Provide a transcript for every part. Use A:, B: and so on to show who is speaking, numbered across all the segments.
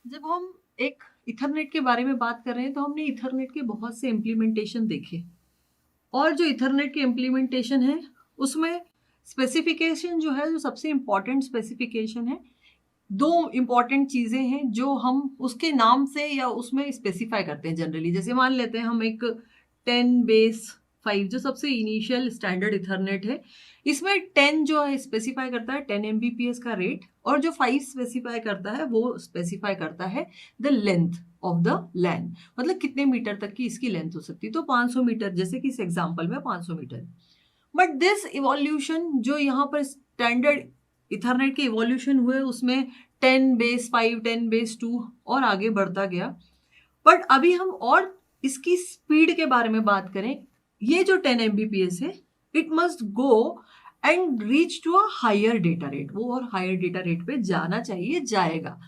A: जब हम एक इथरनेट के बारे में बात कर रहे हैं तो हमने इथरनेट के बहुत से इम्प्लीमेंटेशन देखे और जो इथरनेट के इम्प्लीमेंटेशन है उसमें स्पेसिफिकेशन जो है जो सबसे इम्पॉर्टेंट स्पेसिफिकेशन है। दो इम्पॉर्टेंट चीज़ें हैं जो हम उसके नाम से या उसमें स्पेसिफाई करते हैं जनरली। जैसे मान लेते हैं हम एक 10 बेस 5 जो सबसे इनिशियल स्टैंडर्ड इथरनेट है, इसमें 10 जो है स्पेसिफाई करता है 10 Mbps का रेट, और जो 5 स्पेसिफाई करता है वो स्पेसिफाई करता है द लेंथ ऑफ द लैन, मतलब कितने मीटर तक की इसकी लेंथ हो सकती है। तो 500 मीटर, जैसे कि इस एग्जाम्पल में 500 मीटर। बट दिस इवोल्यूशन जो यहाँ पर स्टैंडर्ड इथरनेट के इवोल्यूशन हुए उसमें 10 बेस 5 10 बेस 2 और आगे बढ़ता गया। बट अभी हम और इसकी स्पीड के बारे में बात करें, ये जो 10 Mbps है it must go and reach to a higher data rate, वो और हायर डेटा रेट पे जाना चाहिए, जाएगा।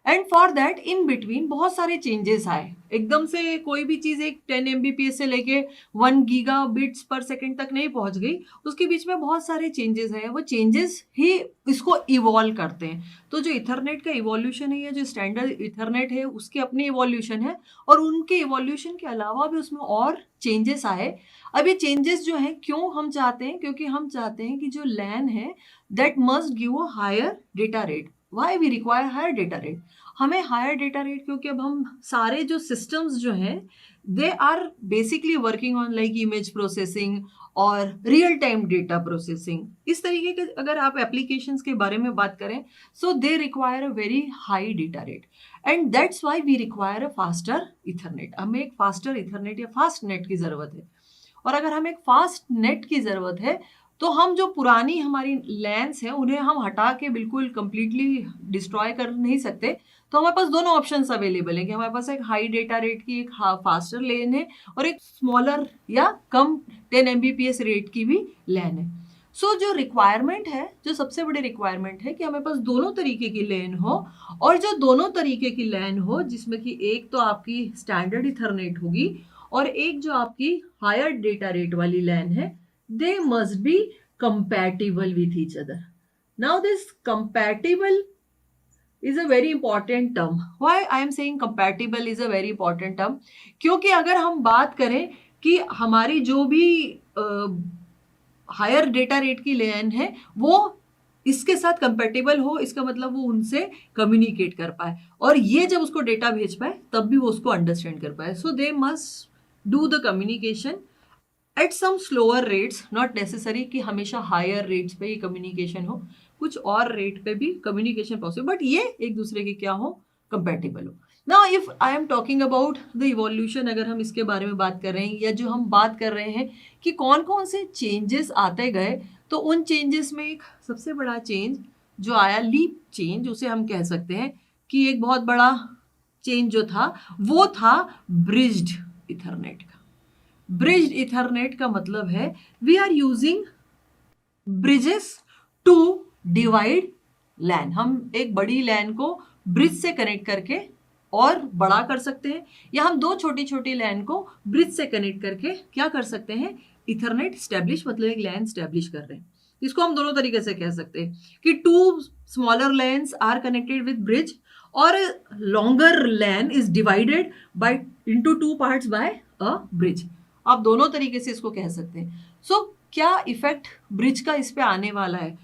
A: And for that in between बहुत सारे चेंजेस आए। एकदम से कोई भी चीज़ एक 10 Mbps से लेके 1 Gbps तक नहीं पहुंच गई, उसके बीच में बहुत सारे चेंजेस आए, वो चेंजेस ही इसको इवॉल्व करते हैं। तो जो इथरनेट का इवोल्यूशन है या जो स्टैंडर्ड इथरनेट है उसकी अपनी इवोल्यूशन है, और उनके इवोल्यूशन के अलावा भी उसमें और चेंजेस आए। अब ये चेंजेस जो है क्यों हम चाहते हैं, क्योंकि हम चाहते हैं कि जो लैन है that must give a higher data rate. Why we require higher data rate? हमें हायर डेटा रेट क्योंकि अब हम सारे जो सिस्टम्स जो हैं they are basically working on like image processing और रियल टाइम डेटा प्रोसेसिंग, इस तरीके के अगर आप एप्लीकेशंस के बारे में बात करें, so they require a very high data rate and that's why we require a faster Ethernet. हमें एक फास्टर इथरनेट या फास्ट नेट की ज़रूरत है। और अगर हमें एक फास्ट नेट की ज़रूरत है तो हम जो पुरानी हमारी लैंस हैं उन्हें हम हटा के बिल्कुल कंप्लीटली डिस्ट्रॉय कर नहीं सकते। तो हमारे पास दोनों ऑप्शंस अवेलेबल हैं कि हमारे पास एक हाई डेटा रेट की एक फास्टर लेन है और एक स्मॉलर या कम 10 Mbps रेट की भी लैन है। सो जो रिक्वायरमेंट है, जो सबसे बड़ी रिक्वायरमेंट है कि हमारे पास दोनों तरीके की लैन हो, और जो दोनों तरीके की लैन हो जिसमें कि एक तो आपकी स्टैंडर्ड इथरनेट होगी और एक जो आपकी हायर डेटा रेट वाली लैन है, they must be compatible with each other. Now this compatible is a very important term. Why I am saying compatible is a very important term? क्योंकि अगर हम बात करें कि हमारी जो भी हायर डेटा रेट की लैन है वो इसके साथ कंपेटेबल हो, इसका मतलब वो उनसे कम्युनिकेट कर पाए, और ये जब उसको डेटा भेज पाए तब भी वो उसको अंडरस्टैंड कर पाए। So they must do the communication at some slower rates, not necessary कि हमेशा हायर रेट्स पे ही कम्युनिकेशन हो, कुछ और रेट पे भी कम्युनिकेशन पॉसिबल, बट ये एक दूसरे के क्या हो, कंपेटेबल हो। Now if I am talking about the evolution, अगर हम इसके बारे में बात कर रहे हैं या जो हम बात कर रहे हैं कि कौन कौन से चेंजेस आते गए, तो उन चेंजेस में एक सबसे बड़ा चेंज जो आया, लीप चेंज उसे हम कह सकते हैं, कि एक बहुत बड़ा चेंज जो था वो था ब्रिज्ड इथरनेट का। ब्रिज्ड इथरनेट का मतलब है we are using bridges to divide LAN. हम एक बड़ी लैन को ब्रिज से कनेक्ट करके और बड़ा कर सकते हैं, या हम दो छोटी छोटी लैन को ब्रिज से कनेक्ट करके क्या कर सकते हैं, इथरनेट स्टैब्लिश, मतलब एक लैन स्टैब्लिश कर रहे हैं। इसको हम दोनों तरीके से कह सकते हैं कि two smaller LANs are connected with bridge, और longer LAN is divided by into two parts by a bridge. आप दोनों तरीके से इसको कह सकते हैं। सो क्या इफेक्ट ब्रिज का इस पे आने वाला है,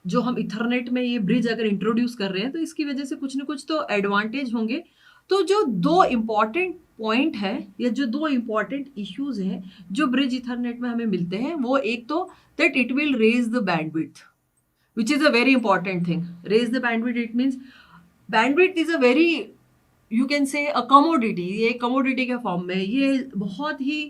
A: जो हम इथरनेट में ये ब्रिज अगर इंट्रोड्यूस कर रहे हैं तो इसकी वजह से कुछ ना कुछ तो एडवांटेज होंगे। तो जो दो इंपॉर्टेंट पॉइंट है या जो दो इंपॉर्टेंट इश्यूज हैं जो ब्रिज इथरनेट में हमें मिलते हैं, वो एक तो that it will raise the bandwidth, which is a very important thing. Raise the bandwidth, it means bandwidth is a very, you can say a commodity, ये commodity के फॉर्म में, ये बहुत ही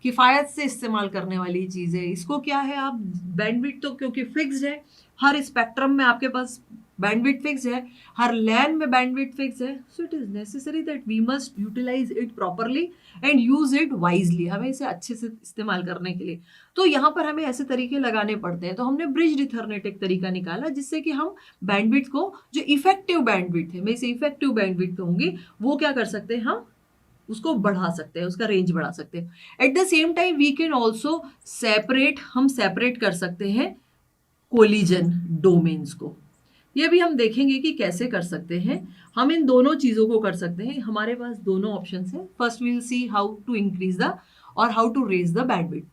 A: किफ़ायत से इस्तेमाल करने वाली चीज़ है। इसको क्या है, आप बैंडविड्थ तो क्योंकि फिक्स्ड है, हर स्पेक्ट्रम में आपके पास बैंडविड्थ फिक्स है, हर लैन में बैंडविड्थ फिक्स है, so it is necessary that we must utilise it properly and use it wisely, हमें इसे अच्छे से इस्तेमाल करने के लिए। तो यहाँ पर हमें ऐसे तरीके लगाने पड़ते हैं। तो हमने ब्रिज्ड इथरनेट एक तरीका निकाला जिससे कि हम बैंडविड्थ को, जो इफेक्टिव बैंडविड्थ है, मैं इसे इफेक्टिव बैंडविड्थ कहूँगी, वो क्या कर सकते हैं, हम उसको बढ़ा सकते हैं, उसका रेंज बढ़ा सकते हैं। At the same time we can also separate, हम सेपरेट कर सकते हैं कोलिजन डोमेन्स को। ये भी हम देखेंगे कि कैसे कर सकते हैं। हम इन दोनों चीजों को कर सकते हैं, हमारे पास दोनों ऑप्शन है। First we will see how to increase the और how to raise the bandwidth.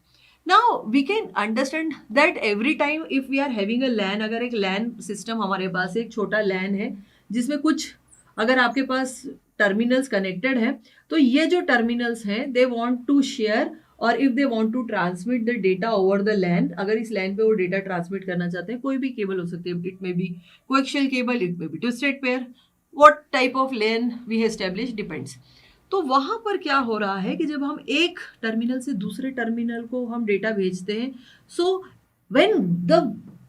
A: Now we can understand that every time if we are having a LAN, अगर एक लैन सिस्टम हमारे पास, एक छोटा लैन है जिसमें कुछ, अगर आपके पास टर्मिनल्स कनेक्टेड है, तो ये जो टर्मिनल्स हैं दे वांट टू शेयर, और if they want to transmit the data over the LAN, अगर इस लैन पे वो डेटा ट्रांसमिट करना चाहते हैं, कोई भी केबल हो सकती है, it may be coaxial cable, it may be twisted pair, what type of LAN we have establish depends. तो वहां पर क्या हो रहा है कि जब हम एक टर्मिनल से दूसरे टर्मिनल को हम डेटा भेजते हैं, so when the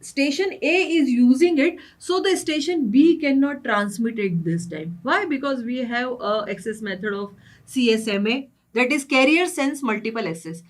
A: station A is using it, so the station B cannot transmit it this time. Why? Because we have a access method of CSMA, that is carrier sense multiple access.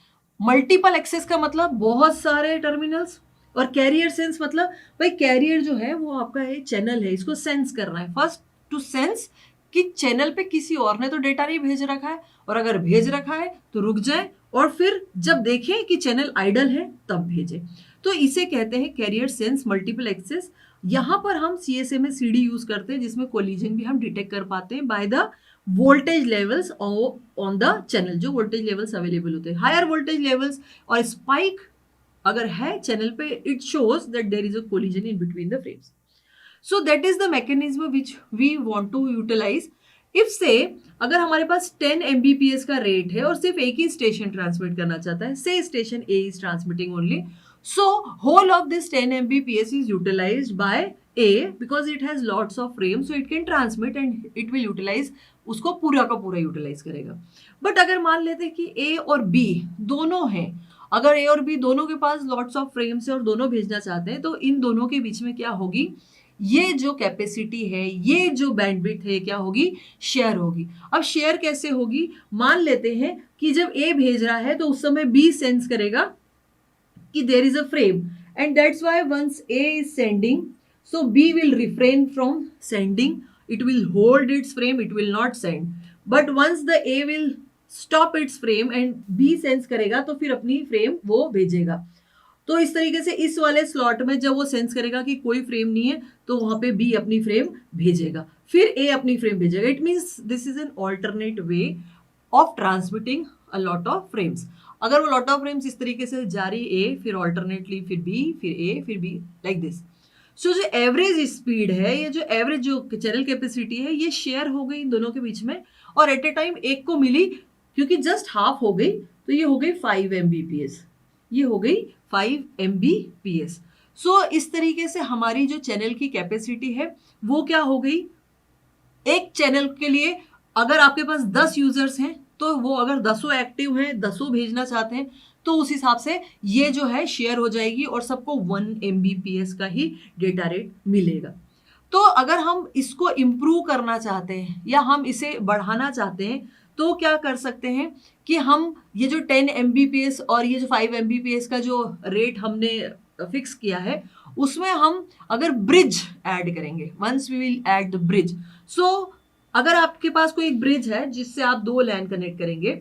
A: Multiple access का मतलब बहुत सारे terminals, और career sense मतलब भाई career जो है वो आपका एक चैनल है, इसको सेंस करना है। फर्स्ट टू सेंस कि चैनल पे किसी और ने तो डेटा नहीं भेज रखा है, और अगर भेज रखा है तो रुक जाए, और फिर जब देखें कि चैनल आइडल है तब भेजे। तो इसे कहते हैं कैरियर सेंस मल्टीपल एक्सेस। यहां पर हम CSMA CD यूज करते हैं, जिसमें कोलिजन भी हम डिटेक्ट कर पाते हैं by the voltage levels on the channel, जो वोल्टेज लेवल्स अवेलेबल होते हैं। हायर वोल्टेज लेवल्स और स्पाइक अगर है चैनल पे, it shows that there is a collision in between the frames. So that is the mechanism which we want to utilise. If say अगर हमारे पास 10 Mbps का rate है और सिर्फ एक ही स्टेशन ट्रांसमिट करना चाहता है, से station A is transmitting only, so whole of this 10 Mbps is utilized by A because it has lots of frames, so it can transmit and it will utilize, उसको पूरा का पूरा यूटिलाइज करेगा। But अगर मान लेते हैं कि A और B दोनों हैं, अगर A और B दोनों के पास लॉट्स ऑफ फ्रेम्स है और दोनों भेजना चाहते हैं, तो इन दोनों के बीच में क्या होगी, ये जो कैपेसिटी है, ये जो बैंडविड्थ है, क्या होगी, शेयर होगी। अब शेयर कैसे होगी, मान लेते हैं कि जब A भेज रहा है तो उस समय B सेंस करेगा कि there is a frame, and that's why once A is sending, so B will refrain from sending, it will hold its frame, it will not send, but once the A will stop its frame and B sense करेगा तो फिर अपनी frame वो भेजेगा। तो इस तरीके से इस वाले स्लॉट में जब वो सेंस करेगा कि कोई फ्रेम नहीं है, तो वहां पे B अपनी फ्रेम भेजेगा, फिर A अपनी फ्रेम भेजेगा। It means this is an alternate way of transmitting a lot of frames. अगर वो लॉट ऑफ फ्रेम्स इस तरीके से जारी A, फिर ऑल्टरनेटली फिर B, फिर A, फिर B, लाइक दिस। सो जो एवरेज स्पीड है, ये जो एवरेज जो चैनल कैपेसिटी है, ये शेयर हो गई इन दोनों के बीच में, और एट ए टाइम एक को मिली, क्योंकि जस्ट हाफ हो गई, तो ये हो गई 5 Mbps, ये हो गई 5 Mbps। सो इस तरीके से हमारी जो चैनल की कैपेसिटी है वो क्या हो गई, एक चैनल के लिए अगर आपके पास 10 यूजर्स हैं, तो वो अगर 10 एक्टिव हैं, 10 भेजना चाहते हैं, तो उस हिसाब से ये जो है शेयर हो जाएगी और सबको 1 Mbps का ही डेटा रेट मिलेगा। तो अगर हम इसको इम्प्रूव करना चाहते हैं या हम इसे बढ़ाना चाहते हैं, तो क्या कर सकते हैं कि हम ये जो 10 Mbps और ये जो 5 Mbps का जो रेट हमने फिक्स किया है, उसमें हम अगर ब्रिज ऐड करेंगे, once we will add the bridge. So अगर आपके पास कोई एक ब्रिज है जिससे आप 2 लैन कनेक्ट करेंगे,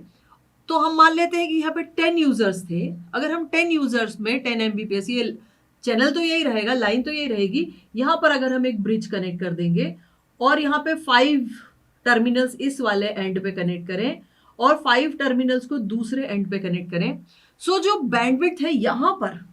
A: तो हम मान लेते हैं कि यहाँ पे 10 यूजर्स थे, अगर हम 10 यूजर्स में 10 Mbps, ये चैनल तो यही रहेगा, लाइन तो यही रहेगी, यहाँ पर अगर हम एक ब्रिज कनेक्ट कर देंगे और यहाँ पे 5 टर्मिनल्स इस वाले एंड पे कनेक्ट करें और 5 टर्मिनल्स को दूसरे एंड पे कनेक्ट करें, सो जो बैंडविड्थ है यहाँ पर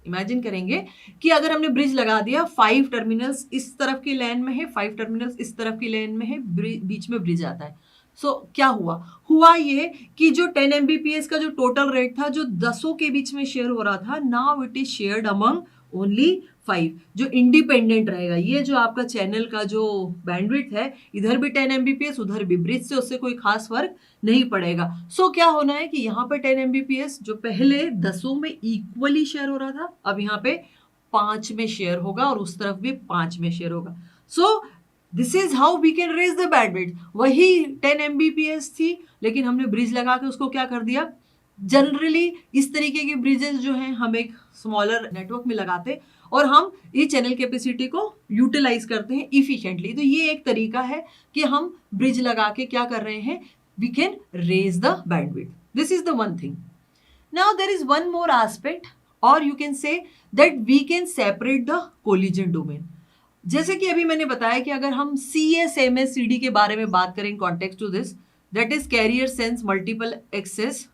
A: इमेजिन करेंगे कि अगर हमने ब्रिज लगा दिया, 5 टर्मिनल्स इस तरफ की लाइन में है, 5 टर्मिनल्स इस तरफ की लाइन में है, बीच में ब्रिज आता है। सो क्या हुआ ये कि जो 10 Mbps का जो टोटल रेट था, जो 10 के बीच में शेयर हो रहा था, now it is shared among only 5, जो इंडिपेंडेंट रहेगा। ये जो आपका चैनल का जो बैंडविड्थ है, इधर भी 10 Mbps, उधर भी ब्रिज से उससे कोई खास फर्क नहीं पड़ेगा। सो क्या होना है कि यहाँ पे 10 Mbps जो पहले 10 में इक्वली शेयर हो रहा था, अब यहाँ पे 5 में शेयर होगा और उस तरफ भी 5 में शेयर होगा। So this is how we can raise the bandwidth. वही 10 Mbps थी, लेकिन हमने ब्रिज लगा के उसको क्या कर दिया, जनरली इस तरीके के ब्रिजेस जो हैं हम एक स्मॉलर नेटवर्क में लगाते और हम ये चैनल कैपेसिटी को यूटिलाइज करते हैं इफिशिएंटली। तो ये एक तरीका है कि हम ब्रिज लगा के क्या कर रहे हैं, we can raise the bandwidth. This is the one thing. Now there is one more aspect, और you can say that we can separate the collision domain. जैसे कि अभी मैंने बताया कि अगर हम CSMACD के बारे में बात करें context to this, that is carrier sense multiple access,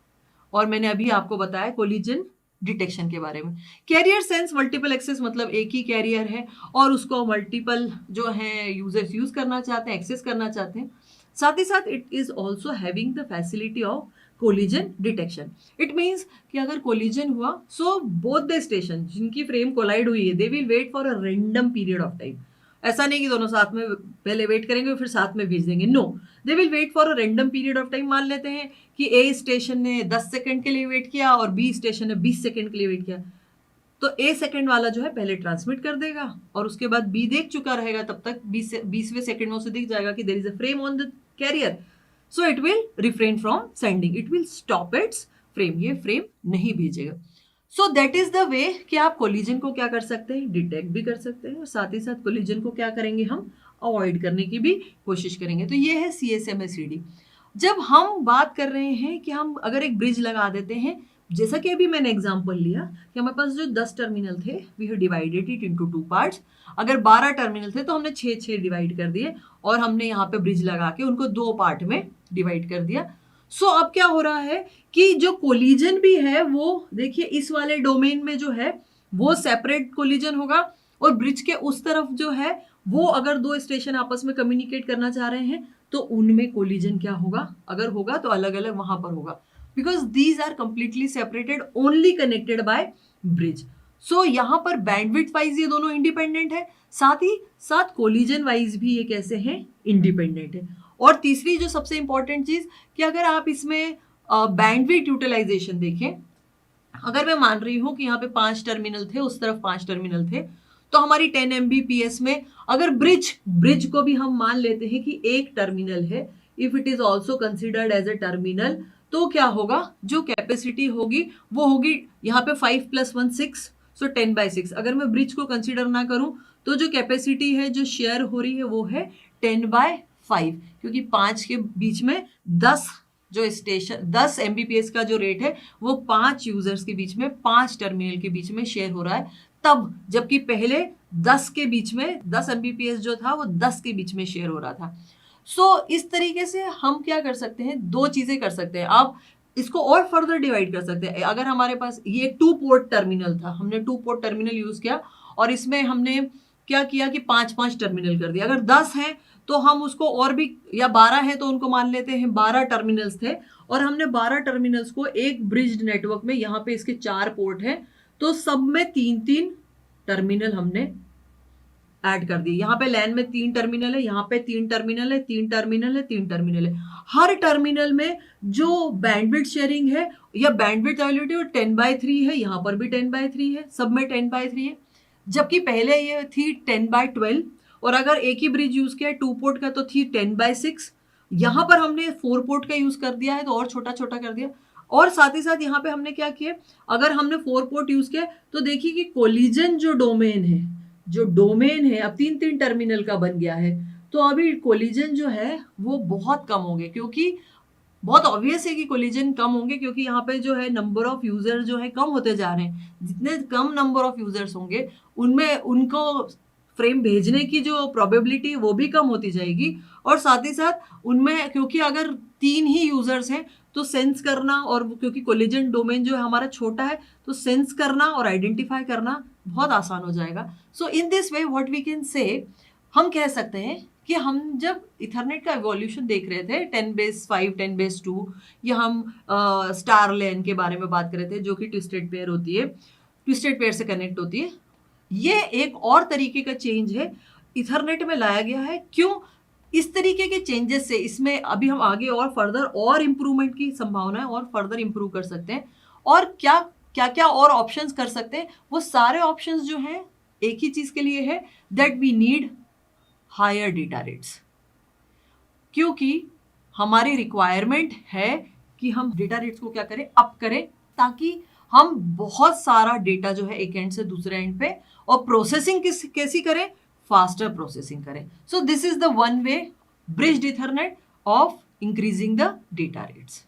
A: और मैंने अभी आपको बताया कोलिजन डिटेक्शन के बारे में। कैरियर सेंस मल्टीपल एक्सेस मतलब एक ही कैरियर है और उसको मल्टीपल जो है यूजर्स यूज करना चाहते हैं, एक्सेस करना चाहते हैं। साथ ही साथ it is also having the facility of collision detection. It means कि अगर कोलिजन हुआ सो बोथ द स्टेशन जिनकी फ्रेम कोलाइड हुई है they will wait for a random period of time. ऐसा नहीं कि दोनों साथ में पहले वेट करेंगे फिर साथ में भेज देंगे, no, they will wait for a random period of time. मान लेते हैं कि ए स्टेशन ने 10 सेकंड के लिए वेट किया और बी स्टेशन ने 20 सेकंड के लिए वेट किया, तो ए सेकंड वाला जो है पहले ट्रांसमिट कर देगा और उसके बाद बी देख चुका रहेगा, तब तक 20वें सेकंड में उसे दिख जाएगा कि there is a frame on the carrier, so it will refrain from sending, it will stop its frame, ये फ्रेम नहीं भेजेगा। So that is the way कि आप कोलिजन को क्या कर सकते हैं, डिटेक्ट भी कर सकते हैं और साथ ही साथ कोलिजन को क्या करेंगे, हम अवॉइड करने की भी कोशिश करेंगे। तो ये है CSMACD। जब हम बात कर रहे हैं कि हम अगर एक ब्रिज लगा देते हैं, जैसा कि अभी मैंने एग्जांपल लिया कि हमारे पास जो 10 टर्मिनल थे we have divided it into 2 parts, अगर 12 टर्मिनल थे तो हमने 6 डिवाइड कर दिए और हमने यहाँ पे ब्रिज लगा के उनको 2 पार्ट में डिवाइड कर दिया। सो अब क्या हो रहा है कि जो कोलिजन भी है वो देखिए इस वाले डोमेन में जो है वो सेपरेट कोलिजन होगा और ब्रिज के उस तरफ जो है वो अगर 2 स्टेशन आपस में कम्युनिकेट करना चाह रहे हैं तो उनमें कोलिजन क्या होगा, अगर होगा तो अलग अलग वहां पर होगा, because these are completely separated only connected by bridge. So यहाँ पर बैंडविड्थ वाइज ये दोनों इंडिपेंडेंट है, साथ ही साथ कोलिजन वाइज भी ये कैसे हैं, इंडिपेंडेंट है। और तीसरी जो सबसे इंपॉर्टेंट चीज कि अगर आप इसमें बैंडविड्थ यूटिलाइजेशन देखें, अगर मैं मान रही हूं कि यहाँ पे 5 टर्मिनल थे, उस तरफ 5 टर्मिनल थे, तो हमारी 10 Mbps में अगर ब्रिज को भी हम मान लेते हैं कि एक टर्मिनल है, if it is also considered as a terminal, तो क्या होगा, जो कैपेसिटी होगी वो होगी यहाँ पे 5 + 1 6, सो 10/6। अगर मैं ब्रिज को कंसिडर ना करूं तो जो कैपेसिटी है जो शेयर हो रही है वो है 10/5, क्योंकि 5 के बीच में 10 जो स्टेशन 10 Mbps का जो रेट है वो 5 यूजर्स के बीच में 5 टर्मिनल के बीच में शेयर हो रहा है, तब जबकि पहले 10 के बीच में 10 Mbps जो था वो 10 के बीच में शेयर हो रहा था। सो इस तरीके से हम क्या कर सकते हैं, 2 चीजें कर सकते हैं। आप इसको और फर्दर डिवाइड कर सकते हैं। अगर हमारे पास ये 2 पोर्ट टर्मिनल था, हमने 2 पोर्ट टर्मिनल यूज किया और इसमें हमने क्या किया कि 5 टर्मिनल कर दिया। अगर 10 है तो हम उसको और भी, या 12 है तो उनको मान लेते हैं 12 टर्मिनल्स थे और हमने 12 टर्मिनल्स को एक ब्रिज्ड नेटवर्क में, यहाँ पे इसके 4 पोर्ट हैं तो सब में 3 टर्मिनल हमने ऐड कर दिए। यहाँ पे लैन में 3 टर्मिनल है, यहाँ पे 3 टर्मिनल है, 3 टर्मिनल है, 3 टर्मिनल है। हर टर्मिनल में जो बैंडविड्थ शेयरिंग है या बैंडविड्थ अवेलेबिलिटी वो 10/3 है, यहाँ पर भी 10/3 है, सब में 10/3 है, जबकि पहले ये थी 10/12। और अगर एक ही ब्रिज यूज किया है 2 पोर्ट का तो थी 10/6। यहाँ पर हमने 4 पोर्ट का यूज कर दिया है तो और छोटा छोटा कर दिया। और साथ ही साथ यहाँ पे हमने क्या किया, अगर हमने 4 पोर्ट यूज किया तो देखिए कि कोलिजन जो डोमेन है अब 3 टर्मिनल का बन गया है, तो अभी कोलिजन जो है वो बहुत कम होंगे, क्योंकि बहुत ऑब्वियस है कि कोलिजन कम होंगे क्योंकि यहाँ पे जो है नंबर ऑफ यूजर जो है कम होते जा रहे हैं। जितने कम नंबर ऑफ यूजर्स होंगे उनमें उनको फ्रेम भेजने की जो प्रोबेबिलिटी वो भी कम होती जाएगी, और साथ ही साथ उनमें क्योंकि अगर 3 ही यूजर्स हैं तो सेंस करना, और क्योंकि कोलिजन डोमेन जो है हमारा छोटा है तो सेंस करना और आइडेंटिफाई करना बहुत आसान हो जाएगा। So in this way what we can say, हम कह सकते हैं कि हम जब इथरनेट का एवोल्यूशन देख रहे थे 10/5 10/2, या हम स्टार लेन के बारे में बात कर रहे थे जो कि ट्विस्टेड पेयर होती है, ट्विस्टेड पेयर से कनेक्ट होती है, ये एक और तरीके का चेंज है इथरनेट में लाया गया है। क्यों, इस तरीके के चेंजेस से इसमें अभी हम आगे और फर्दर और इम्प्रूवमेंट की संभावना है और फर्दर इम्प्रूव कर सकते हैं, और क्या क्या क्या और ऑप्शंस कर सकते हैं, वो सारे ऑप्शंस जो हैं एक ही चीज के लिए है, that we need higher data rates. क्योंकि हमारी रिक्वायरमेंट है कि हम डेटा रेट्स को क्या करें, अप करें, ताकि हम बहुत सारा डेटा जो है एक एंड से दूसरे एंड पे, और प्रोसेसिंग कैसी करें, फास्टर प्रोसेसिंग करें। सो this is the one way bridged Ethernet of increasing the data rates.